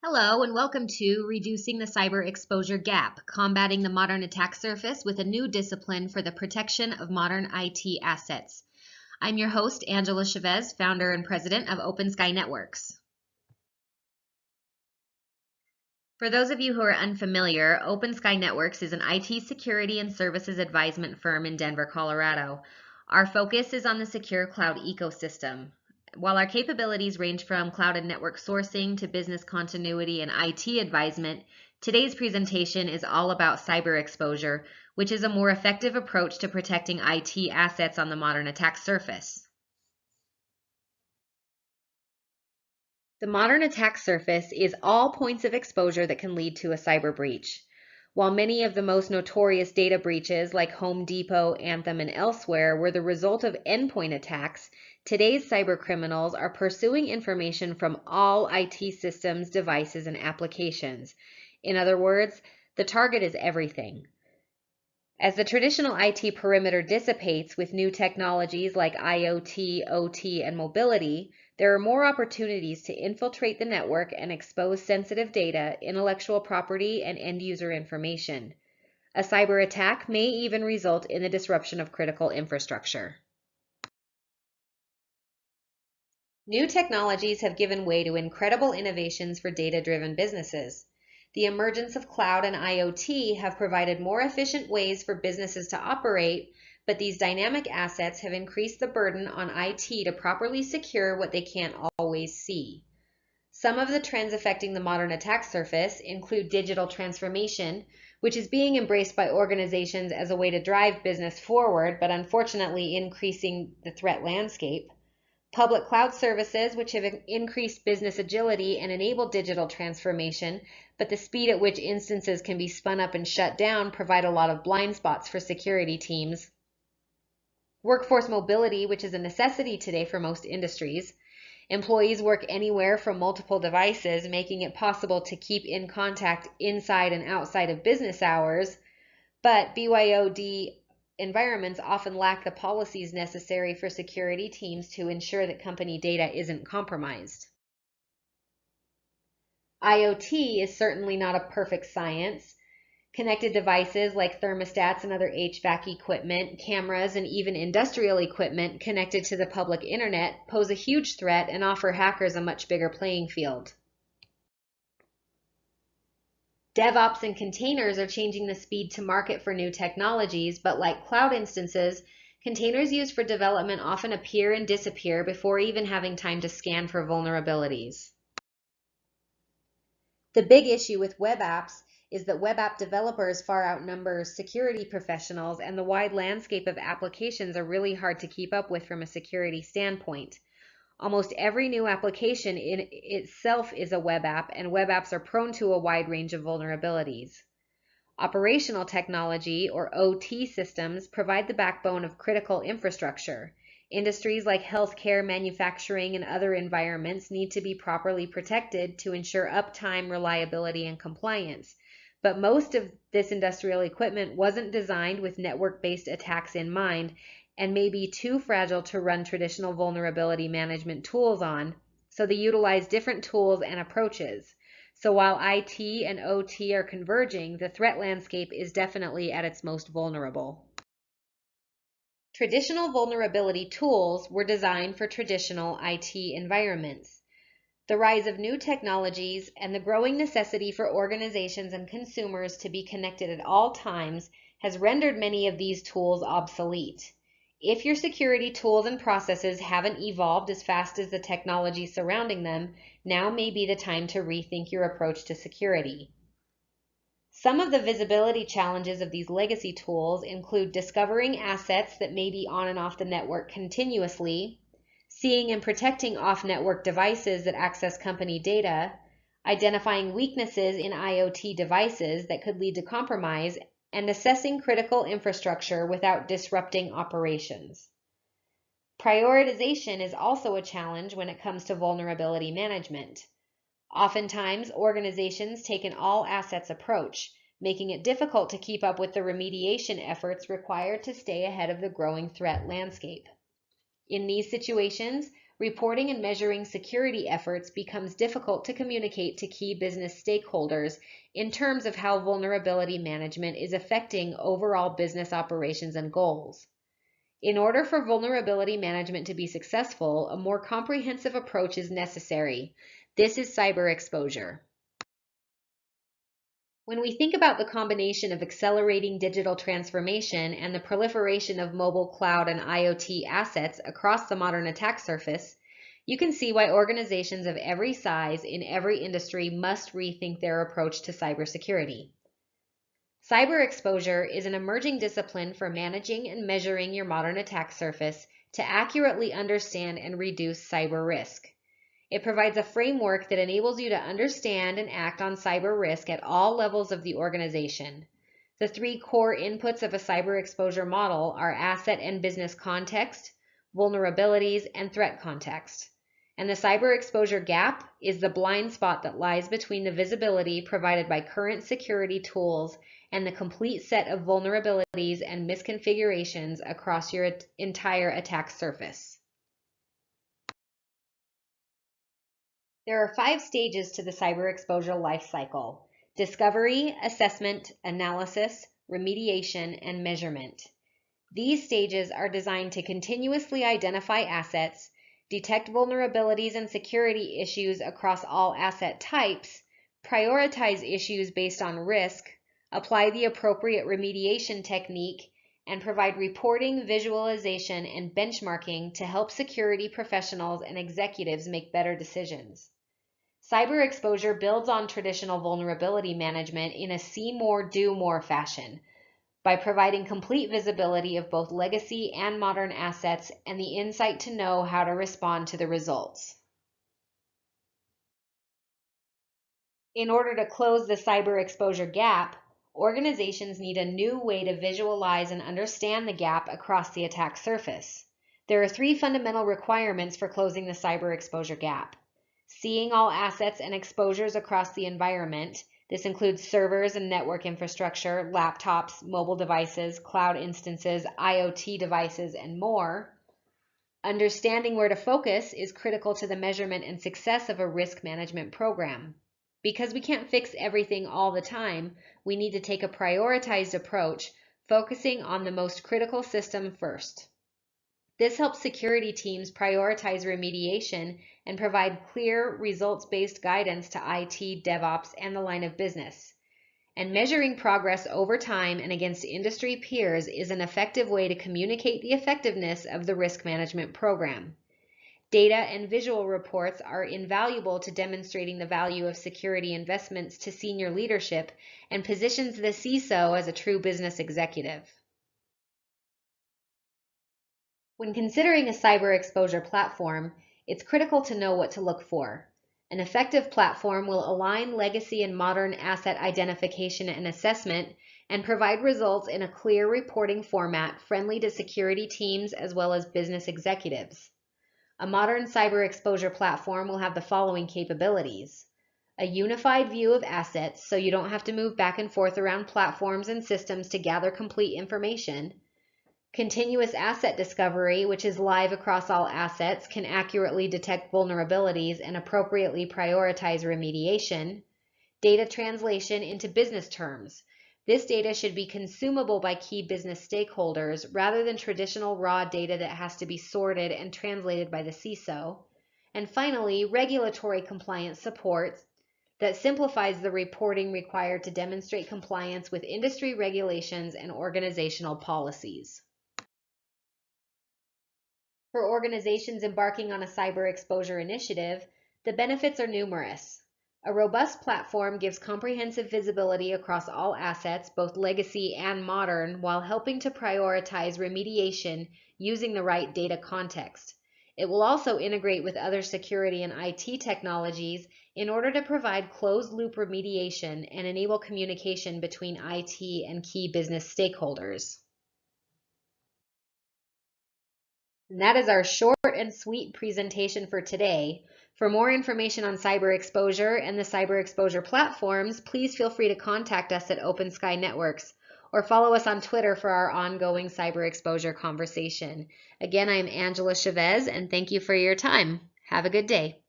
Hello and welcome to Reducing the Cyber Exposure Gap, Combating the Modern Attack Surface with a New Discipline for the Protection of Modern IT Assets. I'm your host, Angela Chavez, founder and president of Open Sky Networks. For those of you who are unfamiliar, Open Sky Networks is an IT security and services advisement firm in Denver, Colorado. Our focus is on the secure cloud ecosystem. While our capabilities range from cloud and network sourcing to business continuity and IT advisement, today's presentation is all about cyber exposure, which is a more effective approach to protecting IT assets on the modern attack surface. The modern attack surface is all points of exposure that can lead to a cyber breach. While many of the most notorious data breaches like Home Depot, Anthem, and elsewhere were the result of endpoint attacks, today's cyber criminals are pursuing information from all IT systems, devices, and applications. In other words, the target is everything. As the traditional IT perimeter dissipates with new technologies like IoT, OT, and mobility, there are more opportunities to infiltrate the network and expose sensitive data, intellectual property, and end-user information. A cyber attack may even result in the disruption of critical infrastructure. New technologies have given way to incredible innovations for data-driven businesses. The emergence of cloud and IoT have provided more efficient ways for businesses to operate, but these dynamic assets have increased the burden on IT to properly secure what they can't always see. Some of the trends affecting the modern attack surface include digital transformation, which is being embraced by organizations as a way to drive business forward, but unfortunately increasing the threat landscape. Public cloud services, which have increased business agility and enabled digital transformation, but the speed at which instances can be spun up and shut down provide a lot of blind spots for security teams. Workforce mobility, which is a necessity today for most industries. Employees work anywhere from multiple devices, making it possible to keep in contact inside and outside of business hours, but BYOD environments often lack the policies necessary for security teams to ensure that company data isn't compromised. IoT is certainly not a perfect science. Connected devices like thermostats and other HVAC equipment, cameras, and even industrial equipment connected to the public internet pose a huge threat and offer hackers a much bigger playing field. DevOps and containers are changing the speed to market for new technologies, but like cloud instances, containers used for development often appear and disappear before even having time to scan for vulnerabilities. The big issue with web apps is that web app developers far outnumber security professionals, and the wide landscape of applications are really hard to keep up with from a security standpoint. Almost every new application in itself is a web app, and web apps are prone to a wide range of vulnerabilities. Operational technology, or OT systems, provide the backbone of critical infrastructure. Industries like healthcare, manufacturing, and other environments need to be properly protected to ensure uptime, reliability, and compliance. But most of this industrial equipment wasn't designed with network-based attacks in mind and may be too fragile to run traditional vulnerability management tools on, so they utilize different tools and approaches. So while IT and OT are converging, the threat landscape is definitely at its most vulnerable. Traditional vulnerability tools were designed for traditional IT environments. The rise of new technologies and the growing necessity for organizations and consumers to be connected at all times has rendered many of these tools obsolete. If your security tools and processes haven't evolved as fast as the technology surrounding them, now may be the time to rethink your approach to security. Some of the visibility challenges of these legacy tools include discovering assets that may be on and off the network continuously, seeing and protecting off-network devices that access company data, identifying weaknesses in IoT devices that could lead to compromise, and assessing critical infrastructure without disrupting operations. Prioritization is also a challenge when it comes to vulnerability management. Oftentimes, organizations take an all-assets approach, making it difficult to keep up with the remediation efforts required to stay ahead of the growing threat landscape. In these situations, reporting and measuring security efforts becomes difficult to communicate to key business stakeholders in terms of how vulnerability management is affecting overall business operations and goals. In order for vulnerability management to be successful, a more comprehensive approach is necessary. This is cyber exposure. When we think about the combination of accelerating digital transformation and the proliferation of mobile, cloud, and IoT assets across the modern attack surface, you can see why organizations of every size in every industry must rethink their approach to cybersecurity. Cyber exposure is an emerging discipline for managing and measuring your modern attack surface to accurately understand and reduce cyber risk. It provides a framework that enables you to understand and act on cyber risk at all levels of the organization. The three core inputs of a cyber exposure model are asset and business context, vulnerabilities, and threat context. And the cyber exposure gap is the blind spot that lies between the visibility provided by current security tools and the complete set of vulnerabilities and misconfigurations across your entire attack surface. There are 5 stages to the cyber exposure life cycle: discovery, assessment, analysis, remediation, and measurement. These stages are designed to continuously identify assets, detect vulnerabilities and security issues across all asset types, prioritize issues based on risk, apply the appropriate remediation technique, and provide reporting, visualization, and benchmarking to help security professionals and executives make better decisions. Cyber exposure builds on traditional vulnerability management in a see more, do more fashion by providing complete visibility of both legacy and modern assets and the insight to know how to respond to the results. In order to close the cyber exposure gap, organizations need a new way to visualize and understand the gap across the attack surface. There are 3 fundamental requirements for closing the cyber exposure gap: seeing all assets and exposures across the environment. This includes servers and network infrastructure, laptops, mobile devices, cloud instances, IoT devices, and more. Understanding where to focus is critical to the measurement and success of a risk management program. Because we can't fix everything all the time, we need to take a prioritized approach, focusing on the most critical system first. This helps security teams prioritize remediation and provide clear, results-based guidance to IT, DevOps, and the line of business. And measuring progress over time and against industry peers is an effective way to communicate the effectiveness of the risk management program. Data and visual reports are invaluable to demonstrating the value of security investments to senior leadership and positions the CISO as a true business executive. When considering a cyber exposure platform, it's critical to know what to look for. An effective platform will align legacy and modern asset identification and assessment and provide results in a clear reporting format friendly to security teams as well as business executives. A modern cyber exposure platform will have the following capabilities: a unified view of assets so you don't have to move back and forth around platforms and systems to gather complete information; continuous asset discovery, which is live across all assets, can accurately detect vulnerabilities and appropriately prioritize remediation; data translation into business terms. This data should be consumable by key business stakeholders rather than traditional raw data that has to be sorted and translated by the CISO. And finally, regulatory compliance support that simplifies the reporting required to demonstrate compliance with industry regulations and organizational policies. For organizations embarking on a cyber exposure initiative, the benefits are numerous. A robust platform gives comprehensive visibility across all assets, both legacy and modern, while helping to prioritize remediation using the right data context. It will also integrate with other security and IT technologies in order to provide closed-loop remediation and enable communication between IT and key business stakeholders. And that is our short and sweet presentation for today. For more information on cyber exposure and the cyber exposure platforms, please feel free to contact us at Open Sky Networks or follow us on Twitter for our ongoing cyber exposure conversation. Again, I'm Angela Chavez, and thank you for your time. Have a good day.